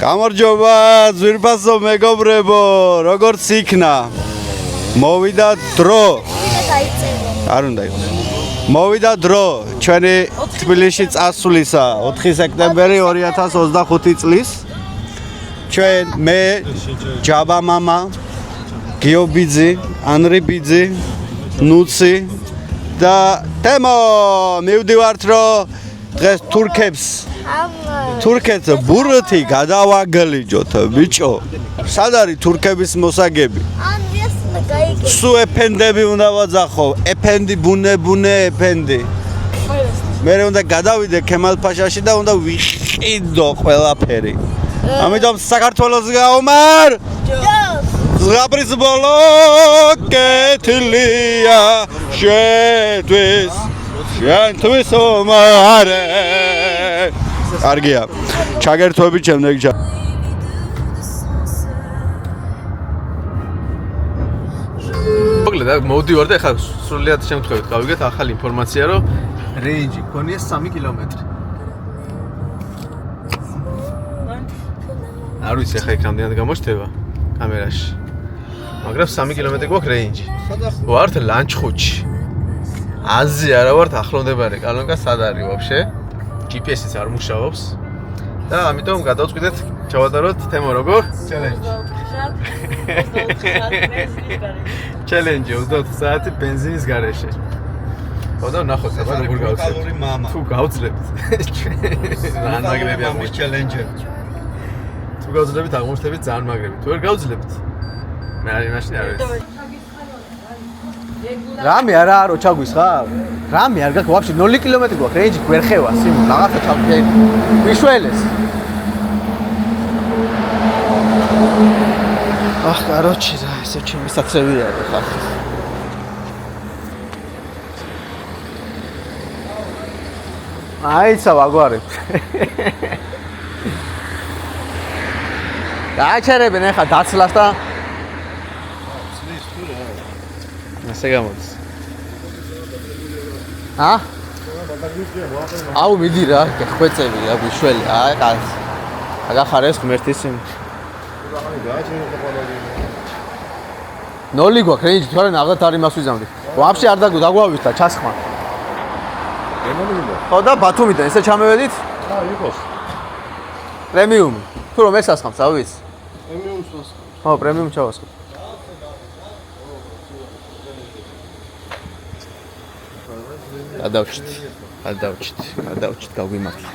გამარჯობა, ძვირფასო მეგობრებო, როგორც იქნა? მოვიდა დრო. არ უნდა იყოს. მოვიდა დრო, ჩვენი თბილისში წასვლისა, 4 სექტემბერი 2025 წლის. ჩვენ მე ჯაბა მამა, გიო ბიძი, ანრი ბიძი, ნუცი და თემო მივდივართ რომ დღეს თურქეთს ბურთი გადავაგლიჯოთ ბიჭო. სად არის თურქების მოსაგები? სუ ეფენდები უნდა ვაძახო, ეფენდი ბუნე ეფენდი. მე უნდა გადავიდე ქემალ-ფაშაში და უნდა ვიყიდო ყველაფერი. ამიტომ საქართველოს გაუმარ! ზღაპრის ბოლო კეთილია შენთვის უმარე. კარგია. ჩაგერთვებით შემდეგ მოგლედ მოვდივარ და ახლა სრულიად შემთხვევით გავიგეთ ახალი ინფორმაცია რომ რეინჯი გქონია 3 კილომეტრი. არ ვიცი ახლა ეკრანიდან გამოჩნდება კამერაში. მაგრამ 3 კილომეტრი გვაქვს რეინჯი. ვართ ლანჩხუთში. აზი არა ვართ ახლომდებარე კალონკა სად არის ვაფშე? GPS-იც არ მუშაობს. და ამიტომ გადავწყვიტეთ ჩავატაროთ თემო როგორ? ჩელენჯი. ჩელენჯი 24 საათი ბენზინის გარეშე. ხოდა ნახოთ საბა როგორ გავწლებთ. თუ გავწლებთ. ძალიან მაგრები აღმოჩნდა ჩელენჯი. თუ გავწლებით აღმოჩნდებით ძალიან მაგრები. თუ ვერ გავწლებთ მე არ იმაში არ ვიცი. რამე არა არო ჩაგვისხარ? რამე არ გაქვს ვაფშე 0 კილომეტრი გვაქვს რეინჯი ვერ ხევა სიმ რაღაცა ჩავკე მიშველეს. ახ კაროჩი რა ესე ჩემი საცევია ხა. აიცა ვაგვარებ. გააჩერებენ ახლა დაცლას და ასე გამოდის. აუ მიდი რა, ხვეწები რა გიშველი. აი კაც. აგახარეს ღმერთის იმ. ნოლი გვაქვს რეინჯი, თორე ნახოთ არ იმას ვიზამდი. ვაფშე არ დაგვავითა ჩასხმა. ხო და ბათუმიდან ესე ჩამევედით? იყოს. პრემიუმი. თუ რომ ეს ასხამს, რა ვიცი. პრემიუმს ვასხამს. ხო, პრემიუმ ჩავასხამს. გადავჭით, გაგვიმართლა.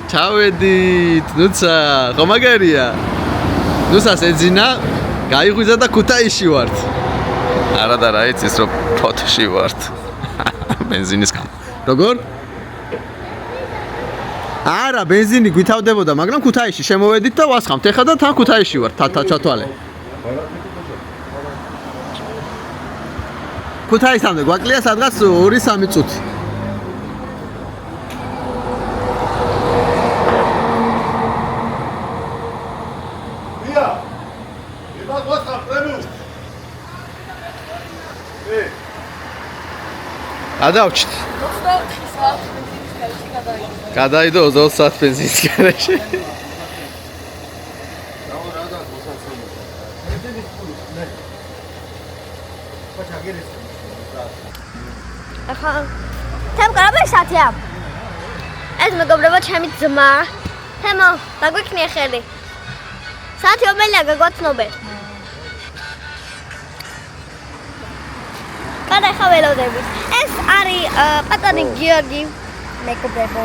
ჩავედით, ნუცა, ხო მაგარია. ნუცას ეძინა, გაიღვიძა და ქუთაისში ვართ. არა და რა იცის რომ ფოთში ვართ. ბენზინის როგორ? არა, ბენზინი გვითავდებოდა, მაგრამ ქუთაისში შემოვედით და ვასხამთ. ეხლა და თან ქუთაისში ვართ, ჩათვალე. ქუთაისამდე გვაკლია სადღაც 2-3 წუთი. გადავჭით. 24 საათი ბენზინის გარეშე გადაიდო. გადაიდო 24 საათი ბენზინის გარეშე. ახლა თემ კარაბე საათია. ეს მეგობრებო ჩემი ძმა. თემო, დაგვიქნია ხელი. საათი ომელია გაგვაცნობე. კადა ხა ველოდები. ეს არის პატარი გიორგი მეგობრებო.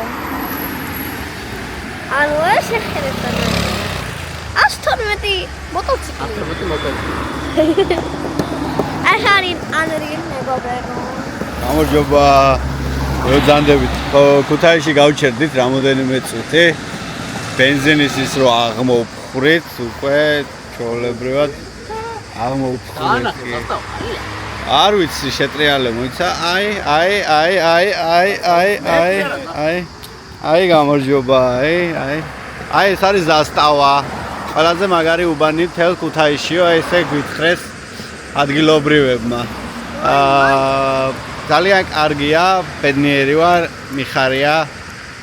ანუ ეს შეხედეთ. 112 მოტოციკლი. 112 მოტოციკლი. ახალი ანრი მეგობრებო. გამარჯობა. ვეძანდებით. ქუთაისში გავჩერდით რამოდენიმე წუთი. ბენზინის ის რო აღმოვფხვრით, უკვე ჩოლებრივად აღმოვფხვრით. არ ვიცი შეტრიალე მოიცა. აი გამარჯობა. აი ეს არის ზასტავა. ყველაზე მაგარი უბანი თელ ქუთაისშიო, ესე გვითხრეს ადგილობრივებმა. ძალიან კარგია, ბედნიერი ვარ, მიხარია,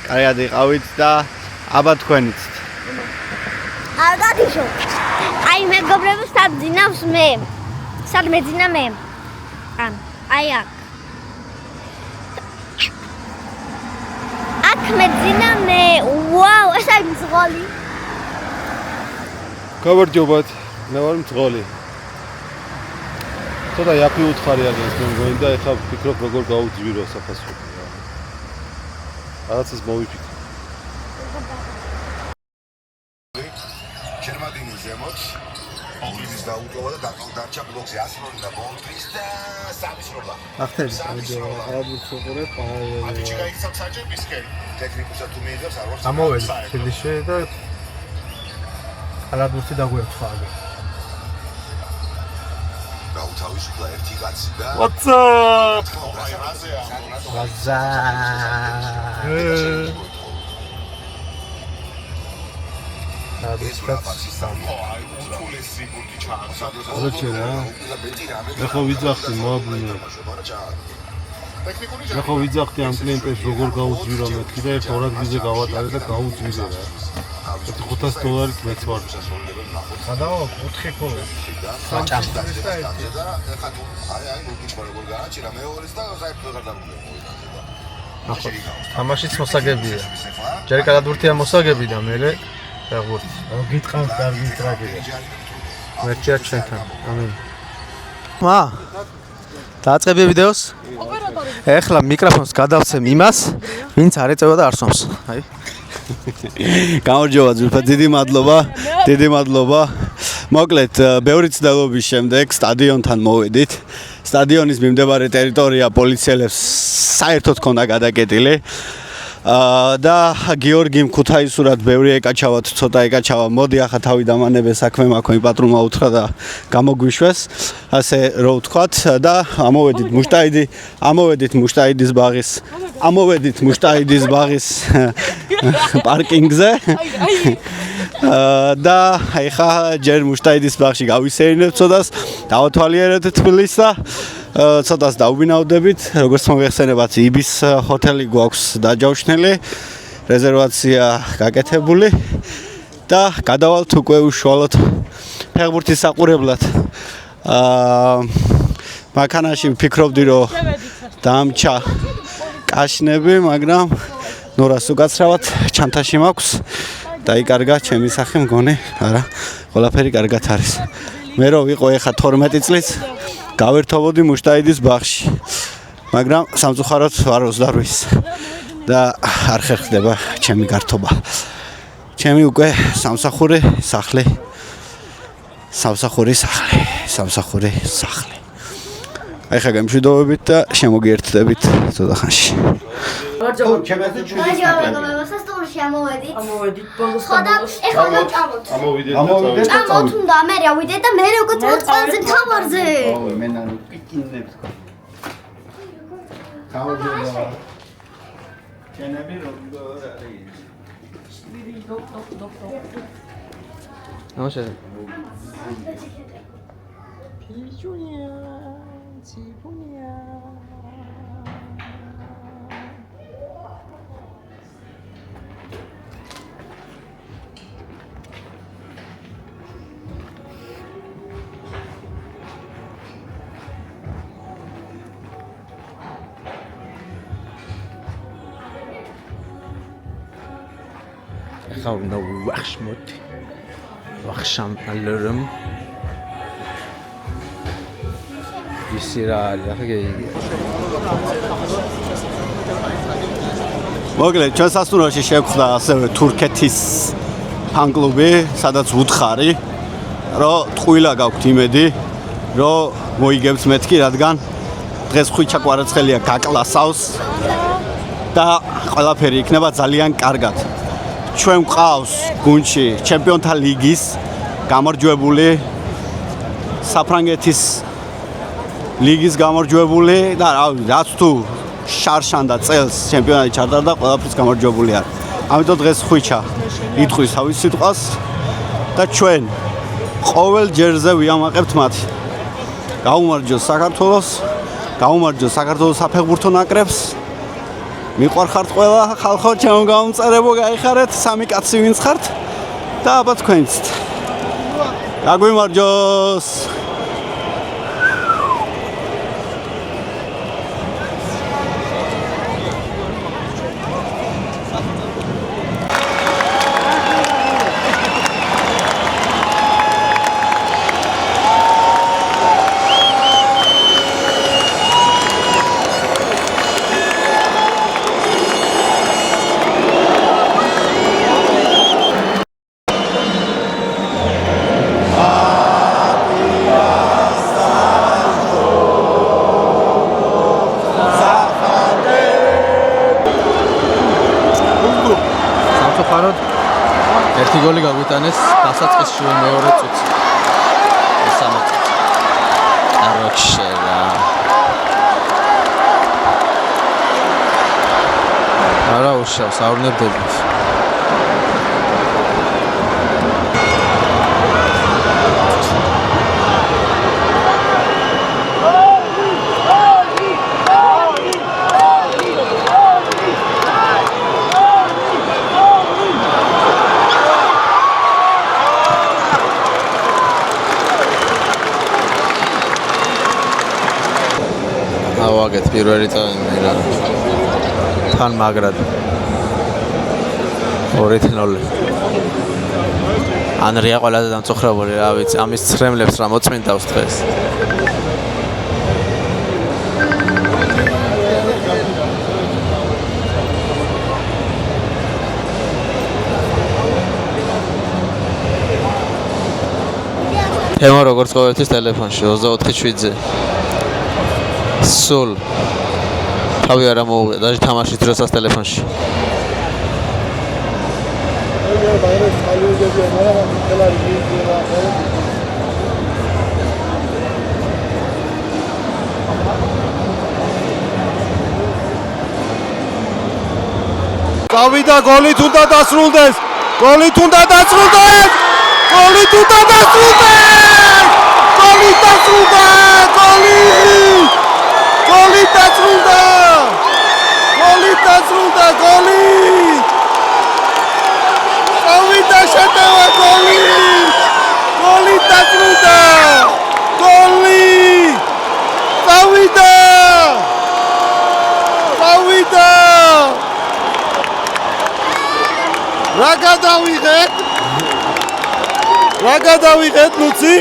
კარგად იყავით და აბა თქვენიც. არ გადიშო. აი მეგობრებო, სად ძინავს მე? სად მეძინა მე? ან აი აქ. აქ მეძინა მე. ვაუ, ეს არის მძღოლი. გამარჯობათ, მე ვარ მძღოლი. ცოტა იაფი უთხარი აგენს მე მგონი და ეხლა ვფიქრობ როგორ გავუძვირო საფასური. რაღაცას მოვიფიქრე. შერმადინის ზემოთ ოღლის დაუტოვა და დარჩა ბლოკზე 100 და ბონტრის და სამისრობა. ახთერი არაბულწუყურე აბიჯი გაიქცა საჯებისკენ ტექნიკოსად თუ მიიღებს არ ვარ ამოვედი ფილიში და არაბულწი დაგვერთხვა. გაუთავისუფლა ერთი კაცი და What's up? რაზეა ეხლა ვიძახდი მოაბრუნე. ეხლა ვიძახდი ამ კლიენტებს როგორ გაუძვირო მეთქი და ერთ ორაგზიზე გავატარე და გაუძვირო რა. $500 მეც ვარ. გადავა 4 ხოლმე. საჭამ. თამაშიც მოსაგებია. ჯერ გადადურთია მოსაგები და მე ფეხბურთი. გიტყავს კარგი სტრატეგია. მერჩია ჩვენთან. ამინ. მა. დააწყებია ვიდეოს? ეხლა მიკროფონს გადავცემ იმას, ვინც არ ეწევა და არ სვამს. აი. გამარჯობა ძვირფად, დიდი მადლობა. მოკლედ, ბევრი ცდელობის შემდეგ სტადიონთან მოვედით. სტადიონის მიმდებარე ტერიტორია პოლიციელებს საერთოდ ჰქონდა გადაკეტილი. და გიორგიმ ქუთაისურად ბევრი ეკაჩავათ, ცოტა ეკაჩავა. მოდი ახლა თავი დამანებე საქმე მაქვს, პატრონმა უთხრა და გამოგვიშვეს. ასე რო ვთქვათ და ამოვედით მუშტაიდის ბაღის პარკინგზე. და ეხა ჯერ მუშტაიდის ბაღში გავისეირნებთ ცოტას, დავათვალიერებთ თბილისს და ცოტას დავბინავდებით. როგორც მოიხსენებათ, იბის ჰოთელი გვაქვს დაჯავშნილი, რეზერვაცია გაკეთებული და გადავალთ უკვე უშუალოდ ფეხბურთის საყურებლად. მანქანაში ვფიქრობდი, რომ დამჭა კაშნები, მაგრამ ნორას უკაცრავად ჩანთაში მაქვს. დაიკარგა ჩემი სახე, მგონი, არა, ყველაფერი კარგად არის. მე რო ვიყო ეხა 12 წლიც გავერთობოდი მუშტაიდის ბაღში. მაგრამ სამწუხაროდ ვარ 28-ის და არ ხერხდება ჩემი გართობა. ჩემი უკვე სამსახური სახლი. ეხა გამშვიდობებით და შემოგიერთდებით ცოტა ხანში. სასტუმროში ამოვედით. ბოლოს ხო და ეხლა მოჭამოთ. ამოვიდეთ და ჭამოთ უნდა, მე ავიდეთ და მე უკვე წავით ყველაზე თამარზე. მე ნანუ პიკინებს ხო. გამარჯობა. ჩენები როგორ არის? ნამაშე. Gaan we nou wegsmut. Wegsham alarm. ისირა არის, ახლა გეიგი. მოკლედ, ჩვენ სასტუმროში შევხვდა ასევე თურქეთის ფან-კლუბი, სადაც ვუთხარი, რომ ტყუილა გაქვთ იმედი, რომ მოიგებს მეთქი, რადგან დღეს ხვიჩა კვარაცხელია გაკლასავს და ყველაფერი იქნება ძალიან კარგად. ჩვენ გვყავს გუნდში ჩემპიონთა ლიგის გამარჯვებული, საფრანგეთის ლიგის გამარჯვებული და რავი, რაც თუ შარშან და წელს ჩემპიონატი ჩატარდა, ყველაფრის გამარჯვებული არის. ამიტომ დღეს ხვიჩა იტყვის თავის სიტყვას და ჩვენ ყოველ ჯერზე ვიამაყებთ მათ. გაუმარჯოს საქართველოს, გაუმარჯოს საქართველოს საფეხბურთო ნაკრებს მიყვარხართ ყველა ხალხო, ჩემო გამომწერებო, გაიხარეთ, სამი კაცი ვინც ხართ და აბა თქვენც. გაგვიმარჯოს. სამწუხაროდ ერთი გოლი გაგვიტანეს დასაწყისში მეორე წუთში. სამაწ. აროქშერა. არა უშავს ავნებდებით. ავაგეთ პირველი წამი რა. თან მაგრად 2-0. ანრია ყველაზე დამწუხრებული რა ვიცი, ამის ცრემლებს რა მოწმინდავს დღეს. თემა როგორც ყოველთვის ტელეფონში 24/7-ზე. სულ თავი არ მოუღე, даже თამაში დროსაც ტელეფონში. წავიდა გოლით უნდა დასრულდეს. გოლით უნდა დასრულდეს. გოლით უნდა დასრულდეს. გოლით დასრულდა. გოლით დასრულდა. გოლით დასრულდა. გოლით. წავიდა შეტევა გოლით. გოლით დასრულდა. გოლით. წავიდა. წავიდა. რა გადავიღეთ? რა გადავიღეთ, ლუცი?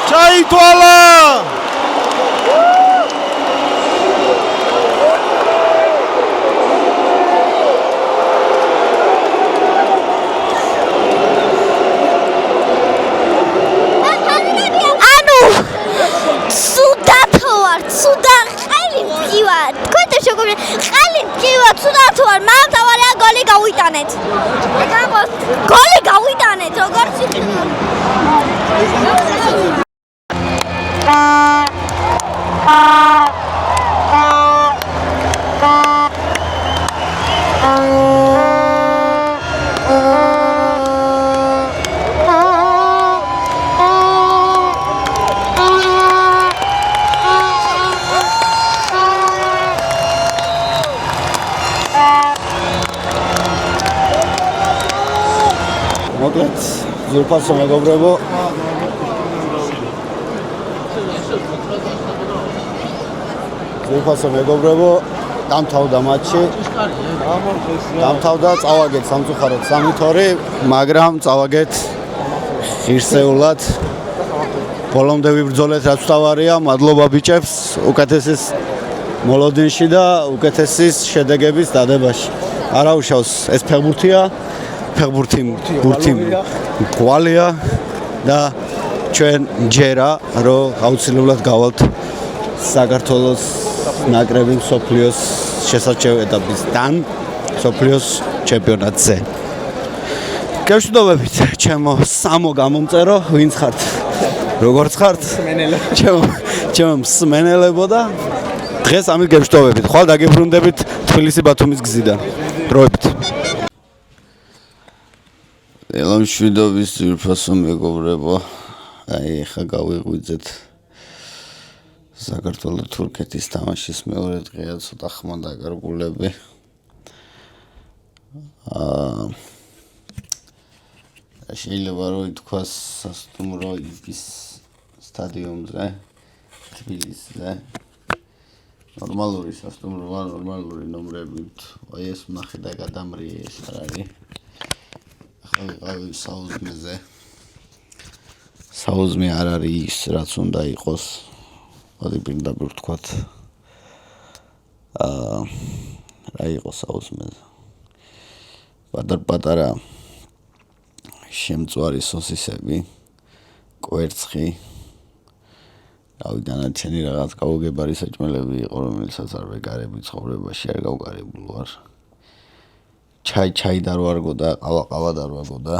ჩაითვალა! გოლი გავიტანეთ, როგორც მოკლედ ზურფასო მეგობრებო დამთავრდა მატჩი დამთავრდა წავაგეთ სამწუხაროდ 3-2 მაგრამ წავაგეთ ღირსეულად ბოლომდე ვიბრძოლეთ რაც თავარია მადლობა ბიჭებს უკეთესის მოლოდინში და უკეთესის შედეგების დადებაში არა უშავს ეს ფეხბურთია ფეხბურთი გვალია და ჩვენ ჯერა რომ აუცილებლად გავალთ საქართველოს ნაკრები მსოფლიოს შესაჩევ ეტაპისთან მსოფლიოს ჩემპიონატზე. გეშვიდობებით ჩემო სამო გამომწერო, ვინც ხართ? როგორც ხართ? ჩემო მსმენელებო და დღეს ამით გეშტოვებით. ხვალ დაგებრუნდებით თბილისი-ბათუმის გზიდან. დროებით. ელამშვიდობის ძვირფასო მეგობრებო. აი ხა გავიღვიძეთ საქართველოს-თურქეთის თამაშის მეორე დღეა, ცოტა ხმა დაკარგულები. შეიძლება რომ ითქვას სასტუმრო იგის სტადიონზე თბილისზე. ნორმალური სასტუმროა, ნორმალური ნომრებით. აი ეს ნახე და გადამრიე ეს არ არის. ახლა ვიყავი საუზმეზე. საუზმე არ არის ის, რაც უნდა იყოს. მოდი პირდაპირ ვთქვათ. რა იყო საუზმეზე? პატარ-პატარა შემწვარი სოსისები, კვერცხი. დანარჩენი რაღაც გაუგებარი საჭმელები იყო, რომელსაც არ ვეკარები ცხოვრებაში, არ გავკარებულ ვარ. ჩაი და არ ვარგო და ყავა და არ ვარგო და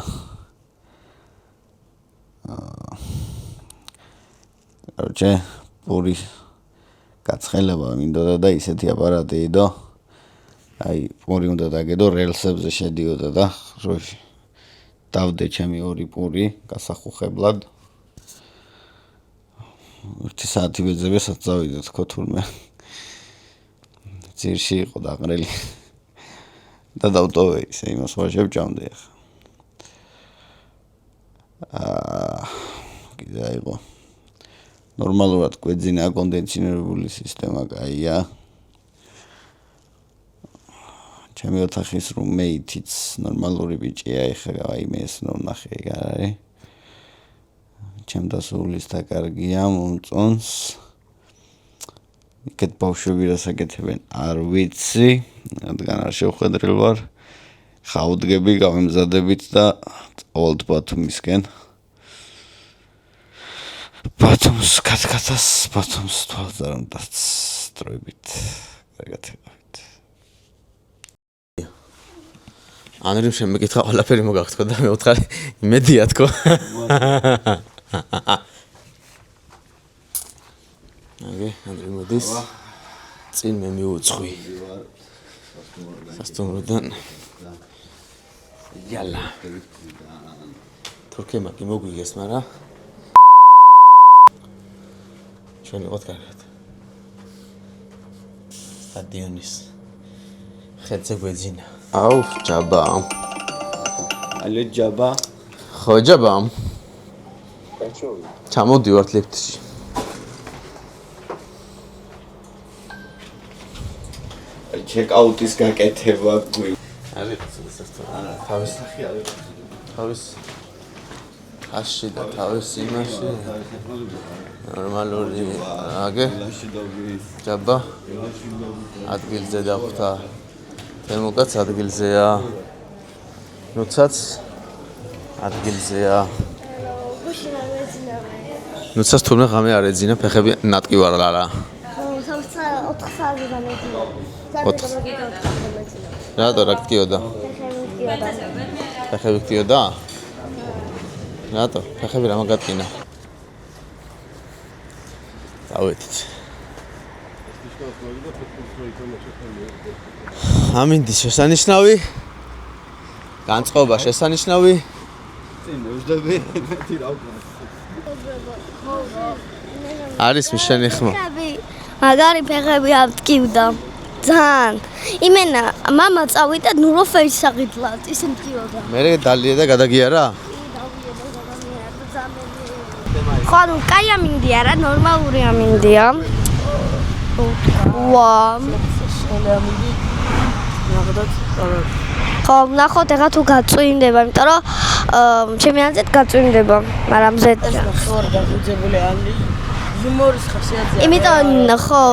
короче, პური გაცხელება მინდოდა და ისეთი აპარატი იყო. აი, პური უნდა დაგედო რელსებზე შედიოდა და როში დავდე ჩემი ორი პური გასახუხებლად. 1 საათი ვეძებესაც წავიდე თქო თურმე. ძირში იყო დაყრელი. და დავტოვე ისე იმას ვაჟებ ჭამდე ახლა. კიდე აიღო. ნორმალურად გვეძინა კონდენსირებული სისტემა კაია. ჩემი ოთახის რუმეითიც ნორმალური ბიჭია, ეხლა აი მე ეს ნახე ეგ არ არის. ჩემ დასულის და კარგია, მომწონს. იქეთ ბავშვები რას აკეთებენ, არ ვიცი, რადგან არ შევხვედრილ ვარ. ხავდგები გავემზადებით და წავალთ ბათუმისკენ. ბათუმს კათკათას, ბათუმს თვალზარდაც დროებით. კარგად იღავით. ანრიმ შემეკითხა ყველაფერი მოგახსოვდა და მე ვთხარი იმედია თქო. აგე, ანრიმ მოდის. წინ მე მიუძღვი. სასტუმროდან. იალა. თურქებმა კი მოგვიგეს, მაგრამ ჩვენ ვიყავთ კარგად. სტადიონის ხელზე გვეძინა. აუ, ჯაბა. ალე ჯაბა. ხო, ჯაბა. ჩამოდივართ ლიფტში. ჩეკაუტის გაკეთება გვი. არის თავის სახი არის. თავის აში და თავის იმაში. ნორმალური აგე. ჯაბა. ადგილზე დახვდა. თემოკაც ადგილზეა. ნუცაც ადგილზეა. ნუცაც თურმე ღამე არ ეძინა, ფეხები ნატკი ვარ არა. რატო რა გტიოდა? ფეხები გტიოდა? რატო? ფეხები რა მაგატკინა? დავეთით. ამინდის შესანიშნავი. განწყობა შესანიშნავი. წინ ვეძდები მეტი რა ვქნა. არის მიშენი ხმა. მაგარი ფეხები ავტკივდა. ძალიან. იმენა მამა წავიდა ნუროფეის საღიდლად, ისე მტკიოდა. მე დალია და გადაგიარა? ხო, ანუ კაი ამინდია რა, ნორმალური ამინდია. ვა. ხო, ნახოთ ეხა თუ გაწვინდება, იმიტომ რომ ჩემი აზრით გაწვინდება, მაგრამ ზედ. ხარ გაგვიძებული ალი. იუმორის ხასიათზე. იმიტომ ხო